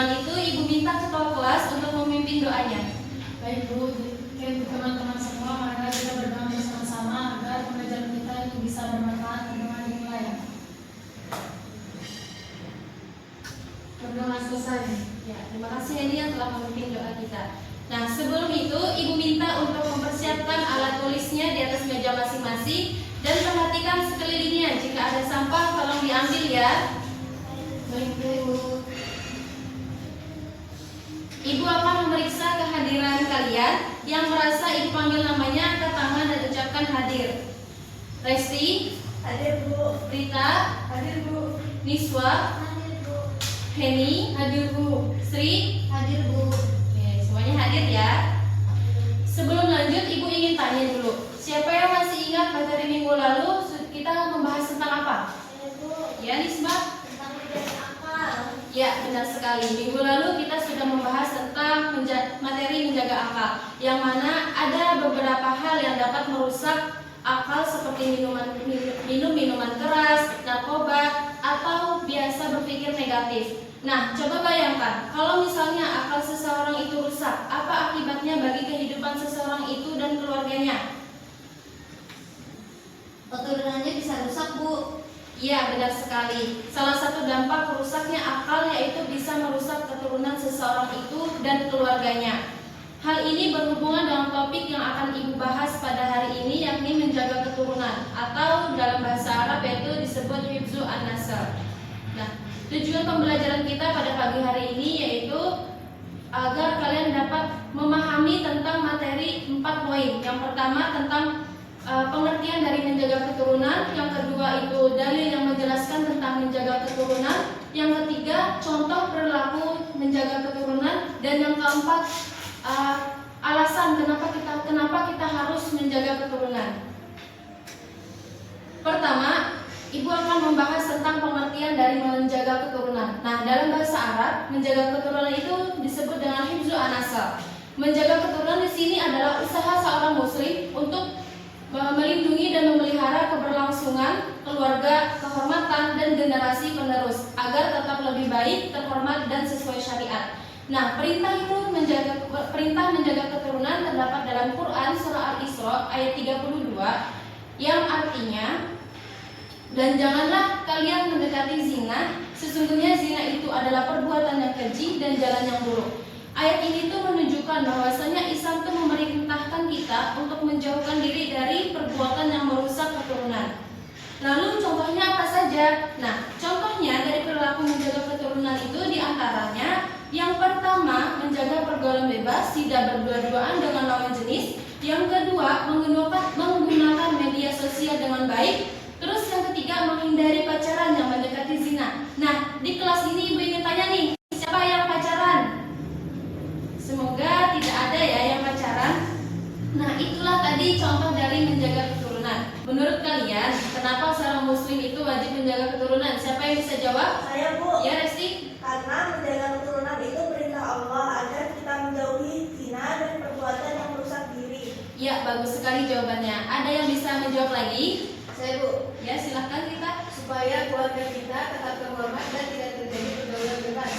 hal itu Ibu minta ketua kelas untuk memimpin doanya. Baik Bu, teman-teman semua, mari kita berdoa bersama-sama agar pembelajaran kita itu bisa bermanfaat dengan dimulai. Berdoa selesai. Ya, terima kasih Eni yang telah memimpin doa kita. Nah, sebelum itu Ibu minta untuk mempersiapkan alat tulisnya di atas meja masing-masing dan perhatikan sekelilingnya. Jika ada sampah tolong diambil ya. Baik Bu. Ibu akan memeriksa kehadiran kalian yang merasa Ibu panggil namanya, angkat tangan dan ucapkan hadir. Resti, Hadir Bu. Rita, Hadir Bu. Niswa, Hadir Bu. Heni, Hadir Bu. Sri. Hadir Bu. Oke, semuanya hadir ya. Sebelum lanjut, Ibu ingin tanya dulu. Siapa yang masih ingat materi minggu lalu kita membahas tentang apa? Hadir Bu. Ya, Nisba? Tentang menjadi akal. Ya, benar sekali. Minggu lalu kita sudah membahas tentang materi menjaga akal, yang mana ada beberapa hal yang dapat merusak akal seperti minum minuman keras, narkoba, atau biasa berpikir negatif. Nah, coba bayangkan, kalau misalnya akal seseorang itu rusak, apa akibatnya bagi kehidupan seseorang itu dan keluarganya? Keturunannya bisa rusak Bu. Iya, benar sekali. Salah satu dampak rusaknya akal yaitu bisa merusak keturunan seseorang itu dan keluarganya. Hal ini berhubungan dengan topik yang akan Ibu bahas pada hari ini, yakni menjaga keturunan, atau dalam bahasa Arab yaitu disebut hifzu an-nasl. Nah, tujuan pembelajaran kita pada pagi hari ini yaitu agar kalian dapat memahami tentang materi 4 poin. Yang pertama tentang pengertian dari menjaga keturunan, yang kedua itu dalil yang menjelaskan tentang menjaga keturunan, yang ketiga contoh perilaku menjaga keturunan, dan yang keempat alasan kenapa kita harus menjaga keturunan. Pertama, Ibu akan membahas tentang pengertian dari menjaga keturunan. Nah, dalam bahasa Arab, menjaga keturunan itu disebut dengan hifzu an-nasl. Menjaga keturunan di sini adalah usaha seorang muslim untuk melindungi dan memelihara keberlangsungan keluarga, kehormatan, dan generasi penerus agar tetap lebih baik, terhormat, dan sesuai syariat. Nah, perintah menjaga keturunan terdapat dalam Quran surah Al-Isra ayat 32 yang artinya, dan janganlah kalian mendekati zina, sesungguhnya zina itu adalah perbuatan yang keji dan jalan yang buruk. Ayat ini tuh menunjukkan bahwasanya Islam tuh memerintahkan kita untuk menjauhkan diri dari perbuatan yang merusak keturunan. Lalu contohnya apa saja? Nah, contohnya dari perilaku menjaga keturunan itu diantaranya yang pertama, menjaga pergaulan bebas, tidak berdua-duaan dengan lawan jenis. Yang kedua, menggunakan media sosial dengan baik. Terus yang ketiga, menghindari pacaran yang mendekati zina. Nah, di kelas ini Ibu ingin tanya nih, siapa yang pacaran? Semoga tidak ada ya yang pacaran. Nah, itulah tadi contoh dari menjaga keturunan. Menurut kalian, kenapa seorang muslim itu wajib menjaga keturunan? Siapa yang bisa jawab? Saya Bu. Ya, Resti? Karena menjaga keturunan itu perintah Allah agar kita menjauhi zina dan perbuatan yang merusak diri. Ya, bagus sekali jawabannya. Ada yang bisa menjawab lagi? Saya Bu. Ya, silahkan kita. Supaya keluarga kita tetap terhormat dan tidak terjadi pergaulan bebas.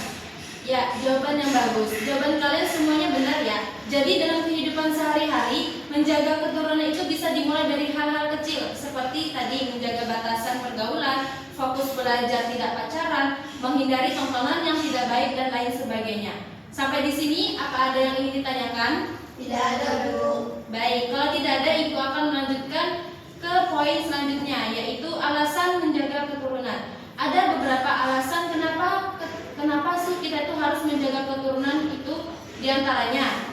Ya, jawaban yang bagus. Jawaban kalian semuanya benar ya. Jadi dalam kehidupan sehari-hari, menjaga keturunan itu bisa dimulai dari hal-hal kecil, seperti tadi menjaga batasan pergaulan, fokus belajar, tidak pacaran, menghindari tontonan yang tidak baik, dan lain sebagainya. Sampai di sini, apa ada yang ingin ditanyakan? Tidak ada Bu. Baik, kalau tidak ada, Ibu akan melanjutkan ke poin selanjutnya, yaitu alasan menjaga keturunan. Ada beberapa alasan kenapa sih kita itu harus menjaga keturunan itu, diantaranya.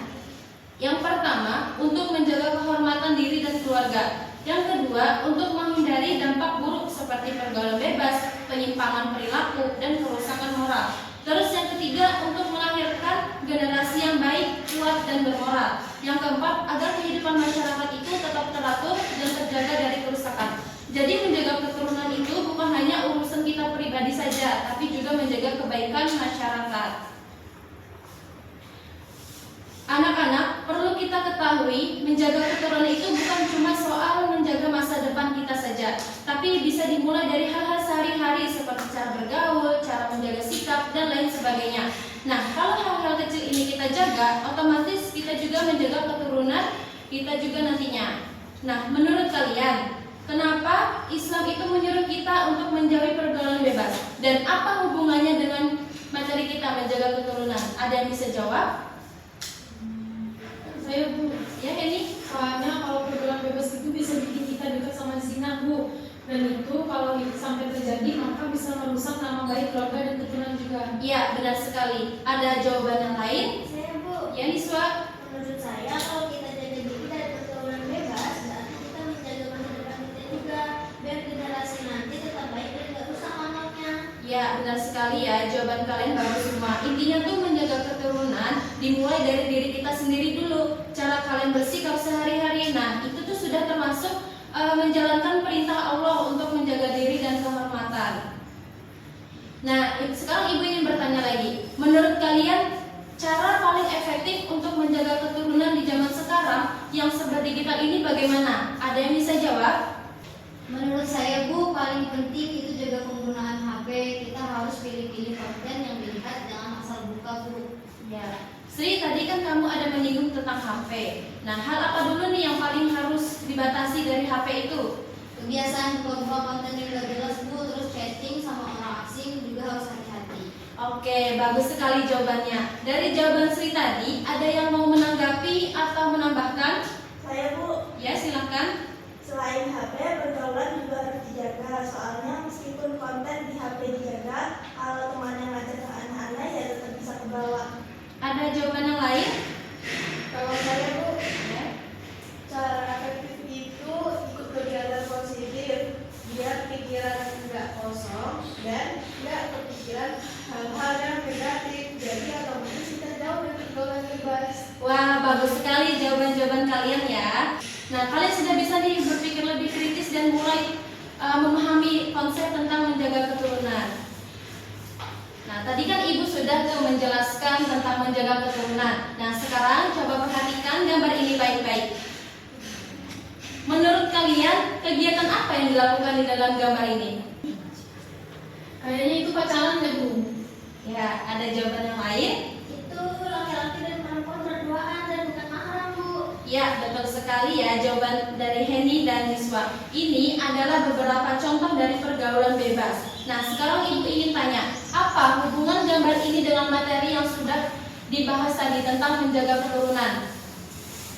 Yang pertama, untuk menjaga kehormatan diri dan keluarga. Yang kedua, untuk menghindari dampak buruk seperti pergaulan bebas, penyimpangan perilaku, dan kerusakan moral. Terus yang ketiga, untuk melahirkan generasi yang baik, kuat, dan bermoral. Yang keempat, agar kehidupan masyarakat itu tetap teratur dan terjaga dari kerusakan. Jadi menjaga keturunan itu bukan hanya urusan kita pribadi saja, tapi juga menjaga kebaikan masyarakat. Anak-anak, perlu kita ketahui, menjaga keturunan itu bukan cuma soal menjaga masa depan kita saja, tapi bisa dimulai dari hal-hal sehari-hari seperti cara bergaul, cara menjaga sikap, dan lain sebagainya. Nah, kalau hal-hal kecil ini kita jaga, otomatis kita juga menjaga keturunan kita juga nantinya. Nah, menurut kalian, kenapa Islam itu menyuruh kita untuk menjauhi pergaulan bebas? Dan apa hubungannya dengan materi kita menjaga keturunan? Ada yang bisa jawab? Saya Bu, Ya, ini. soalnya kalau pergaulan bebas itu bisa bikin kita dekat sama zina Bu. Dan itu kalau sampai terjadi maka bisa merusak nama baik keluarga dan keturunan juga. Iya, benar sekali. Ada jawaban yang lain? Saya Bu, Ya, Niswa. menurut saya kalau kita jaga diri dari pergaulan bebas, berarti kita menjaga masa depan kita juga, biar generasi nanti tetap baik dan gak rusak anaknya. Ya, benar sekali ya. Jawaban kalian bagus semua. Intinya tuh menjaga keturunan dimulai dari diri kita sendiri dulu. Cara kalian bersikap sehari-hari. Nah, itu tuh sudah termasuk menjalankan perintah Allah untuk menjaga diri dan kehormatan. Nah, sekarang Ibu ingin bertanya lagi. Menurut kalian, cara paling efektif untuk menjaga keturunan di zaman sekarang yang serba digital ini bagaimana? Ada yang bisa jawab? Menurut saya Bu, paling penting itu jaga penggunaan HP. Kita harus pilih-pilih konten yang dilihat, jangan asal buka Bu. Ya. Sri, tadi kan kamu ada menyinggung tentang HP. Nah, hal apa dulu nih yang paling harus dibatasi dari HP itu? Kebiasaan buka-buka konten yang gak jelas Bu, terus chatting sama orang asing juga harus hati-hati. Oke, bagus sekali jawabannya. Dari jawaban Sri tadi, ada yang mau menanggapi atau menambahkan? Saya Bu, Ya, silakan. selain HP, pergaulan juga harus dijaga. Soalnya meskipun konten di HP dijaga, kalau teman yang ngajak ke anak-anak ya tetap bisa ke bawah. Ada jawaban yang lain? Kalau saya Bu, Ya. cara efektif itu ikut kegiatan positif, biar pikiran nggak kosong dan nggak kepikiran hal-hal yang negatif. Jadi otomatis kita jauh dari pergaulan bebas. Wah, bagus sekali jawaban-jawaban kalian ya. Nah, kalian sudah bisa nih berpikir lebih kritis dan mulai memahami konsep tentang menjaga keturunan. Nah, tadi kan Ibu sudah tuh menjelaskan tentang menjaga keturunan. Nah, sekarang coba perhatikan gambar ini baik-baik. Menurut kalian, kegiatan apa yang dilakukan di dalam gambar ini? Kayaknya itu pacaran ya Bu. Ya, ada jawaban yang lain? Itu laki-laki dan perempuan berduaan dan bukan mahram Bu. Ya, betul sekali ya jawaban dari Henny dan Niswa. Ini adalah beberapa contoh dari pergaulan bebas. Nah, sekarang Ibu ingin tanya, apa hubungan gambar ini dengan materi yang sudah dibahas tadi tentang menjaga keturunan?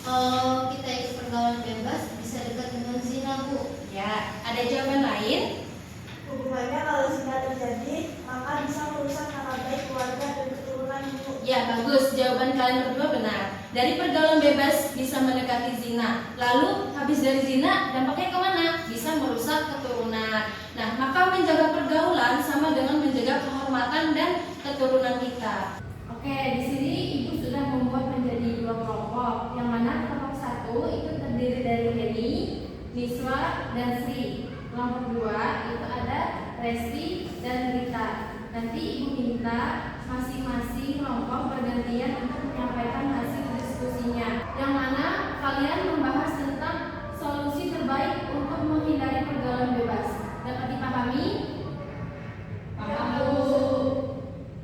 Kalau kita ikut pergaulan bebas, bisa dekat dengan zina Bu. Ya, ada jawaban lain? Hubungannya kalau zina terjadi, maka bisa merusak nama baik keluarga dan keturunan Bu. Ya, bagus. Jawaban kalian berdua benar. Dari pergaulan bebas bisa mendekati zina. Lalu, habis dari zina, dampaknya kemana? Bisa merusak keturunan. Nah, maka menjaga pergaulan sama dengan menjaga kehormatan dan keturunan kita. Oke, di sini Ibu sudah membuat menjadi dua kelompok. Yang mana kelompok satu itu terdiri dari Henny, Niswa, dan Sri. Kelompok dua itu ada Resti dan Rita. Nanti Ibu minta masing-masing kelompok bergantian untuk menyampaikan hasil diskusinya, yang mana kalian membahas tentang solusi terbaik untuk menghindari pergaulan bebas. Dapat dipahami? Paham Bu.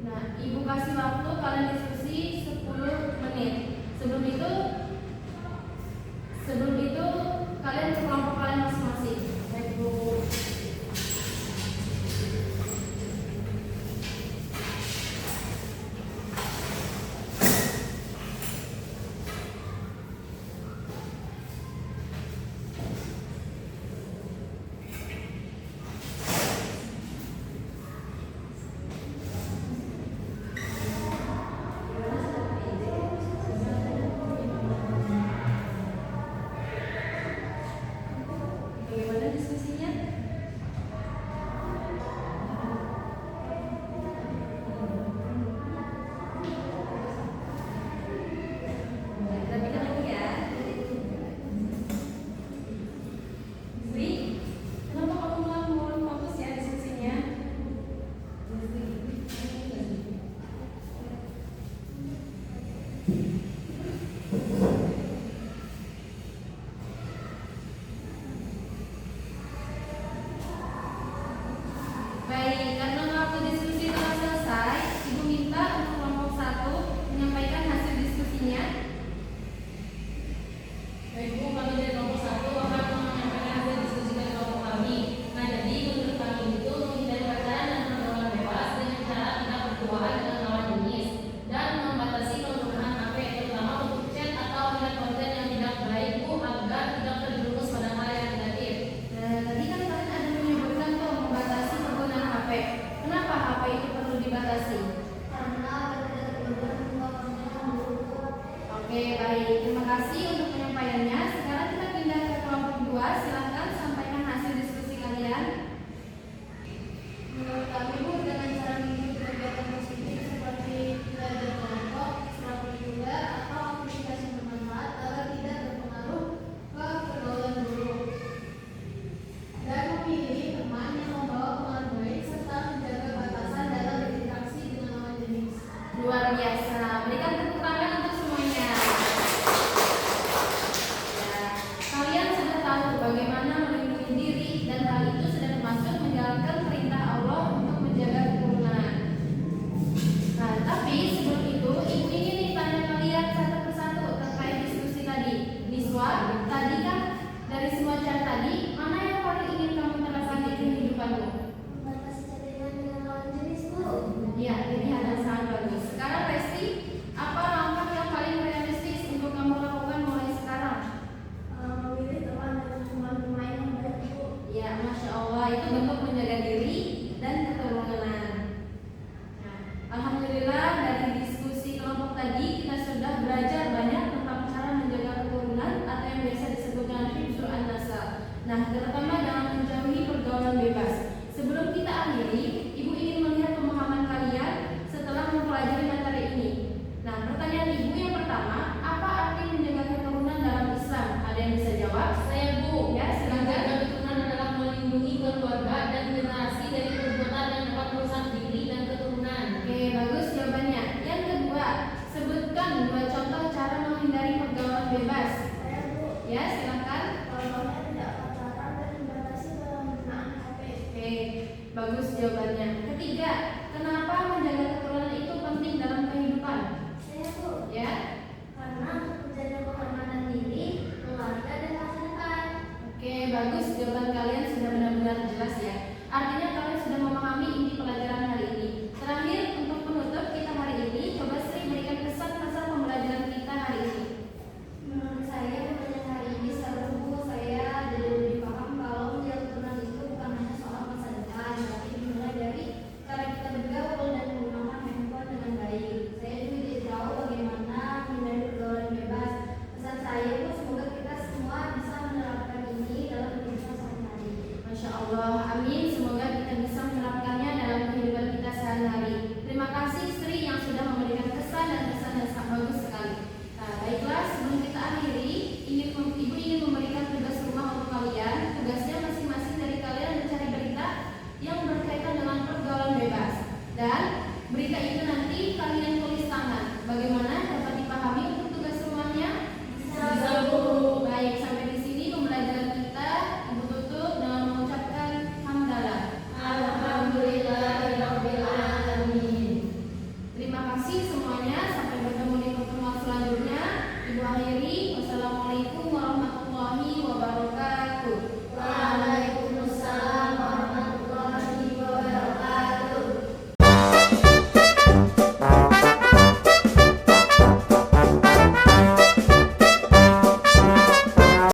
Nah, Ibu kasih waktu kalian diskusi 10 menit. Sebelum itu kalian ke kelompok kalian masing-masing. Baik Bu. Esa. Berikan tepuk tangan untuk semuanya. Ya, kalian sudah tahu bagaimana melindungi diri dan hal itu sudah termasuk menjalankan perintah Allah untuk menjaga keturunan. Nah, tapi sebelum itu, ibu ingin nih tanya kalian satu persatu terkait diskusi tadi. Niswa, tadi kan dari semua cara tadi, mana yang paling ingin kamu terapkan di kehidupanmu? Membatasi chattingan dengan lawan jenis, Bu. Ya, pilihan yang sangat bagus. Sekarang Resti, apa langkah yang paling realistis untuk kamu lakukan mulai sekarang? Memilih teman dan teman bermain yang baik, Bu. Ya, Masya Allah, itu bentuk menjaga diri dan keturunan. Nah, Alhamdulillah dari diskusi kelompok tadi kita sudah belajar banyak tentang cara menjaga keturunan atau yang biasa disebut dengan hifdzul an-nasab. Nah, terutama dalam menjauhi pergaulan bebas. Sebelum kita akhiri, Ibu ingin melihat pemahaman kalian setelah mempelajari materi ini. Nah, pertanyaan Ibu yang pertama, apa arti menjaga keturunan dalam Islam? Ada yang bisa jawab? Saya, Bu. Ya, silakan. Menjaga keturunan adalah melindungi keluarga dan generasi dari perbuatan yang dapat merusak diri dan keturunan. Oke, bagus jawabannya. Yang kedua, sebutkan 2 contoh cara menghindari pergaulan bebas. Saya, Bu. Ya, silakan. Contohnya tidak pacaran dan membatasi dalam penggunaan HP. Oke, bagus jawabannya. Ketiga, kenapa menjaga